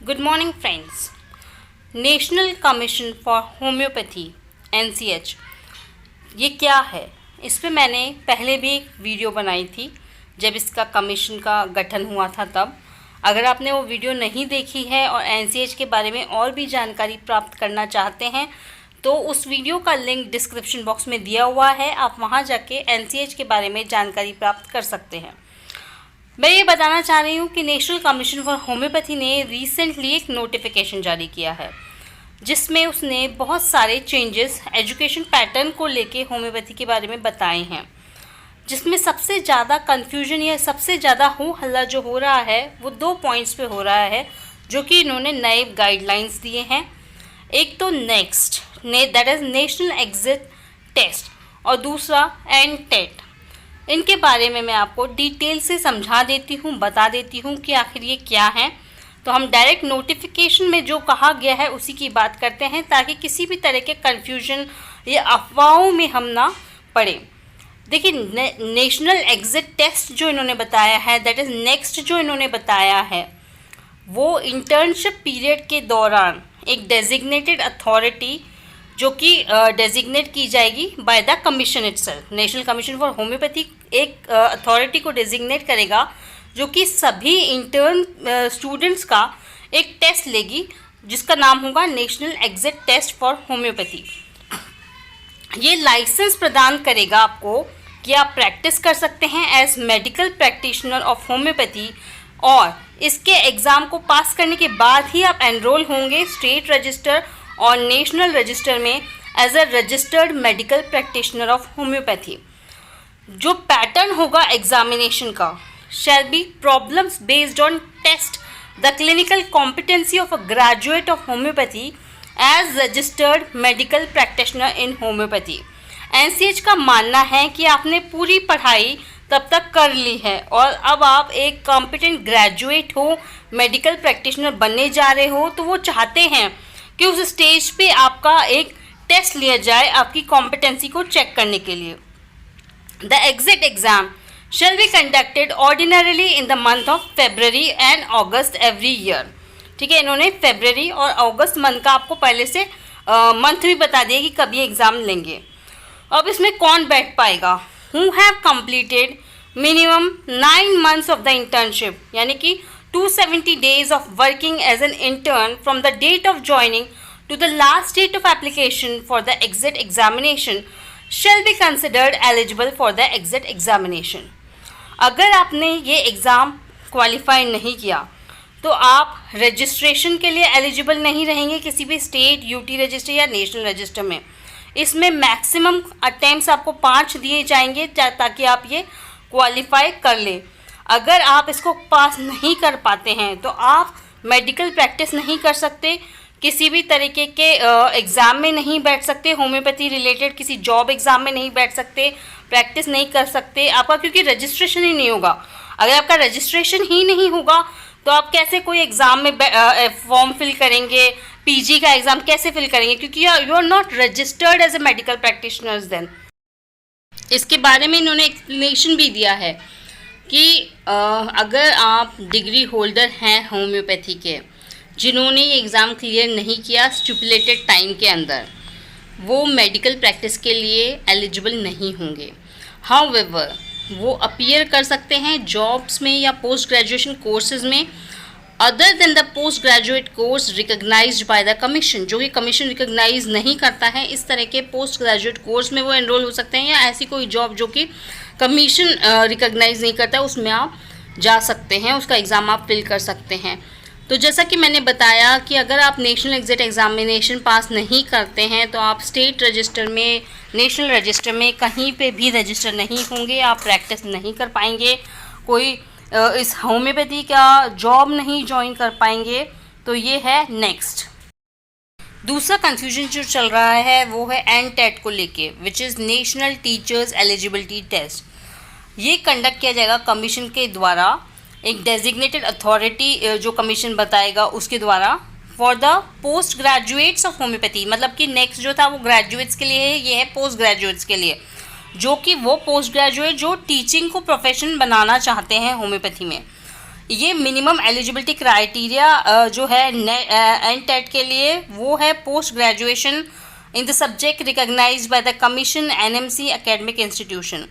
Good morning friends. National commission for homeopathy NCH ये क्या है, इस पे मैंने पहले भी एक वीडियो बनाई थी जब इसका कमीशन का गठन हुआ था तब। अगर आपने वो वीडियो नहीं देखी है और NCH के बारे में और भी जानकारी प्राप्त करना चाहते हैं तो उस वीडियो का लिंक डिस्क्रिप्शन बॉक्स में दिया हुआ है, आप वहाँ जाके NCH के बारे में जानकारी प्राप्त कर सकते हैं। मैं ये बताना चाह रही हूँ कि नेशनल कमीशन फॉर होम्योपैथी ने रिसेंटली एक नोटिफिकेशन जारी किया है जिसमें उसने बहुत सारे चेंजेस एजुकेशन पैटर्न को लेके होम्योपैथी के बारे में बताए हैं, जिसमें सबसे ज़्यादा कन्फ्यूजन या सबसे ज़्यादा हो हल्ला जो हो रहा है वो 2 पॉइंट्स पे हो रहा है जो कि इन्होंने नए गाइडलाइंस दिए हैं। एक तो next that is national exit test और दूसरा NTET। इनके बारे में मैं आपको डिटेल से समझा देती हूँ, बता देती हूँ कि आखिर ये क्या है। तो हम डायरेक्ट नोटिफिकेशन में जो कहा गया है उसी की बात करते हैं ताकि किसी भी तरह के कन्फ्यूजन या अफवाहों में हम ना पड़े। देखिए, नेशनल एग्जिट टेस्ट जो इन्होंने बताया है, दैट इज़ नेक्स्ट जो इन्होंने बताया है, वो इंटर्नशिप पीरियड के दौरान एक डेजिग्नेटेड अथॉरिटी जो कि डेजिग्नेट की जाएगी bye the commission itself. National commission for homeopathy एक अथॉरिटी को डेजिग्नेट करेगा जो कि सभी इंटर्न स्टूडेंट्स का एक टेस्ट लेगी जिसका नाम होगा national exit test for homoeopathy. ये लाइसेंस प्रदान करेगा आपको कि आप प्रैक्टिस कर सकते हैं as medical practitioner of homoeopathy, और इसके एग्ज़ाम को पास करने के बाद ही आप एनरोल होंगे स्टेट रजिस्टर और नेशनल रजिस्टर में as a registered medical practitioner of homoeopathy. जो पैटर्न होगा एग्जामिनेशन का shall be problems based on test the clinical competency of a graduate of homoeopathy as registered medical practitioner in homoeopathy. NCH का मानना है कि आपने पूरी पढ़ाई तब तक कर ली है और अब आप एक कॉम्पिटेंट ग्रेजुएट हो, मेडिकल प्रैक्टिशनर बनने जा रहे हो, तो वो चाहते हैं कि उस स्टेज पे आपका एक टेस्ट लिया जाए आपकी कॉम्पिटेंसी को चेक करने के लिए। The exit exam shall be conducted ordinarily in the month of February and August every year। ठीक है, इन्होंने फरवरी और अगस्त मंथ का आपको पहले से मंथ भी बता दिया कि कब ये एग्ज़ाम लेंगे। अब इसमें कौन बैठ पाएगा? Who have completed minimum 9 months of the internship, यानी कि 270 days of working as an intern from the date of joining to the last date of application for the exit examination shall be considered eligible for the exit examination। अगर आपने ये exam qualify नहीं किया तो आप registration के लिए eligible नहीं रहेंगे किसी भी स्टेट UT रजिस्टर या नेशनल रजिस्टर में। इसमें मैक्सिमम अटेम्प्ट्स आपको 5 दिए जाएंगे ताकि आप ये क्वालिफाई कर लें। अगर आप इसको पास नहीं कर पाते हैं तो आप मेडिकल प्रैक्टिस नहीं कर सकते, किसी भी तरीके के एग्ज़ाम में नहीं बैठ सकते, होम्योपैथी रिलेटेड किसी जॉब एग्ज़ाम में नहीं बैठ सकते, प्रैक्टिस नहीं कर सकते आपका, क्योंकि रजिस्ट्रेशन ही नहीं होगा। अगर आपका रजिस्ट्रेशन ही नहीं होगा तो आप कैसे कोई एग्ज़ाम में फॉर्म फिल करेंगे, PG का एग्ज़ाम कैसे फिल करेंगे, क्योंकि you are not registered as a medical practitioners. Then इसके बारे में इन्होंने एक्सप्लेनेशन भी दिया है कि अगर आप डिग्री होल्डर हैं होम्योपैथी के जिन्होंने ये एग्ज़ाम क्लियर नहीं किया स्टिपुलेटेड टाइम के अंदर, वो मेडिकल प्रैक्टिस के लिए एलिजिबल नहीं होंगे। हाउएवर वो अपीयर कर सकते हैं जॉब्स में या पोस्ट ग्रेजुएशन कोर्सेज में other than the post graduate course recognised by the commission, जो कि कमीशन रिकग्नाइज नहीं करता है। इस तरह के पोस्ट ग्रेजुएट कोर्स में वो एनरोल हो सकते हैं या ऐसी कोई जॉब जो कि कमीशन रिकग्नाइज नहीं करता है उसमें आप जा सकते हैं, उसका एग्ज़ाम आप फिल कर सकते हैं। तो जैसा कि मैंने बताया कि अगर आप नेशनल एग्जिट एग्जामिनेशन पास नहीं करते हैं तो आप स्टेट रजिस्टर में, नेशनल रजिस्टर में कहीं पे भी रजिस्टर नहीं होंगे, आप प्रैक्टिस नहीं कर पाएंगे, कोई इस होम्योपैथी का जॉब नहीं ज्वाइन कर पाएंगे। तो ये है नेक्स्ट। दूसरा कन्फ्यूजन जो चल रहा है वो है NTET को लेके, which is national teachers eligibility test. ये कंडक्ट किया जाएगा कमीशन के द्वारा, एक डेजिग्नेटेड अथॉरिटी जो कमीशन बताएगा उसके द्वारा, for the post graduates of homeopathy. मतलब कि नेक्स्ट जो था वो ग्रेजुएट्स के लिए है, ये है पोस्ट ग्रेजुएट्स के लिए, जो कि वो पोस्ट ग्रेजुएट जो टीचिंग को प्रोफेशन बनाना चाहते हैं होम्योपैथी में। ये मिनिमम एलिजिबिलिटी क्राइटेरिया जो है एनटेट के लिए वो है post graduation in the subject recognised by the commission NMC academic institution.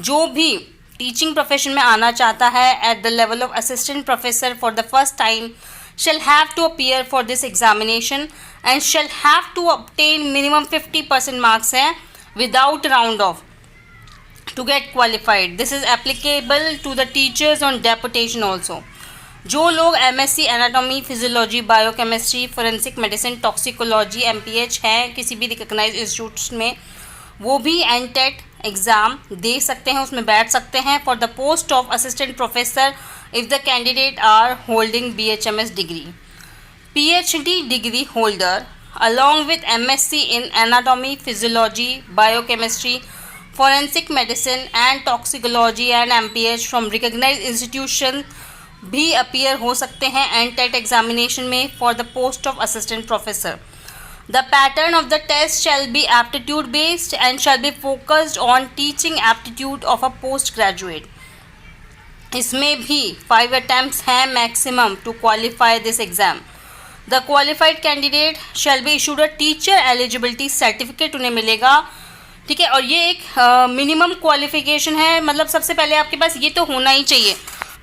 जो भी टीचिंग प्रोफेशन में आना चाहता है at the level of assistant professor for the first time shall have to appear for this examination and shall have to obtain minimum 50% marks है without round off to get qualified. This is applicable to the teachers on deputation also. जो लोग MSc anatomy physiology biochemistry forensic medicine toxicology MPH हैं किसी भी recognise institutes में, वो भी एनटेट exam दे सकते हैं, उसमें बैठ सकते हैं for the post of assistant professor if the candidate are holding BHMS degree. PhD degree holder along with MSc in anatomy, physiology, biochemistry, forensic medicine and toxicology and MPH from recognized institution भी appear हो सकते हैं NTET examination में for the post of assistant professor. The pattern of the test shall be aptitude based and shall be focused on teaching aptitude of a postgraduate. इसमें भी 5 attempts हैं maximum to qualify this exam. The qualified candidate shall be issued a teacher eligibility certificate, उन्हें मिलेगा, ठीक है। और ये एक मिनिमम क्वालिफिकेशन है, मतलब सबसे पहले आपके पास ये तो होना ही चाहिए।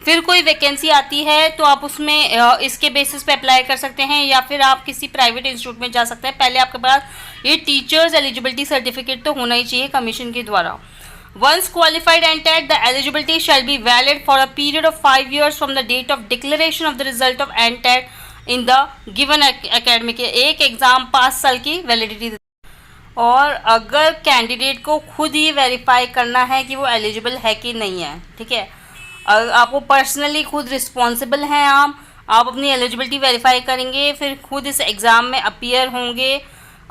फिर कोई वैकेंसी आती है तो आप उसमें इसके बेसिस पे अप्लाई कर सकते हैं या फिर आप किसी प्राइवेट इंस्टीट्यूट में जा सकते हैं। पहले आपके पास ये टीचर्स एलिजिबिलिटी सर्टिफिकेट तो होना ही चाहिए कमीशन के द्वारा। Once qualified NTET, the eligibility shall be valid for a period of 5 years from the date of declaration of the result of NTET in the given academic year. एक exam 5 साल की validity. और अगर candidate को खुद ही verify करना है कि वो एलिजिबल है कि नहीं है, ठीक है, आपको पर्सनली खुद रिस्पॉन्सिबल हैं आप अपनी एलिजिबिलिटी वेरीफाई करेंगे, फिर खुद इस एग्ज़ाम में अपीयर होंगे।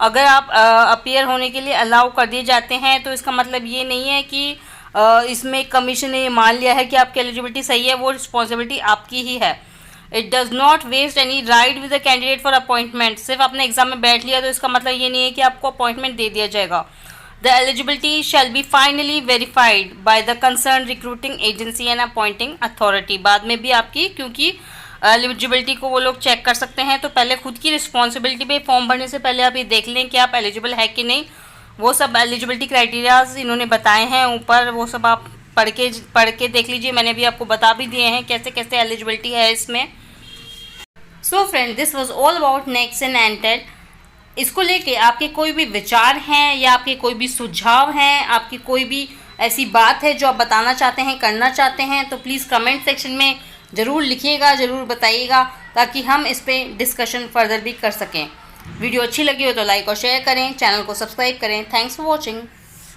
अगर आप अपीयर होने के लिए अलाउ कर दिए जाते हैं तो इसका मतलब ये नहीं है कि इसमें कमीशन ने ये मान लिया है कि आपकी एलिजिबिलिटी सही है, वो रिस्पॉन्सिबिलिटी आपकी ही है। It does not vest any right with the candidate for appointment. सिर्फ आपने एग्जाम में बैठ लिया तो इसका मतलब ये नहीं है कि आपको अपॉइंटमेंट दे दिया जाएगा। The eligibility shall be finally verified by the concern recruiting agency and appointing authority. बाद में भी आपकी, क्योंकि एलिजिबिलिटी को वो लोग चेक कर सकते हैं, तो पहले खुद की रिस्पॉन्सिबिलिटी पे फॉर्म भरने से पहले आप ये देख लें कि आप एलिजिबल है कि नहीं। वो सब एलिजिबिलिटी क्राइटेरियाज इन्होंने बताए हैं ऊपर, वो सब आप पढ़ के देख लीजिए। मैंने भी आपको बता भी दिए हैं कैसे कैसे एलिजिबिलिटी है इसमें। So friend, this was all about next in एनटेट। इसको लेके आपके कोई भी विचार हैं या आपके कोई भी सुझाव हैं, आपकी कोई भी ऐसी बात है जो आप बताना चाहते हैं, करना चाहते हैं, तो प्लीज़ कमेंट सेक्शन में ज़रूर लिखिएगा, ज़रूर बताइएगा, ताकि हम इस पर डिस्कशन फर्दर भी कर सकें। वीडियो अच्छी लगी हो तो लाइक और शेयर करें, चैनल को सब्सक्राइब करें। Thanks for watching.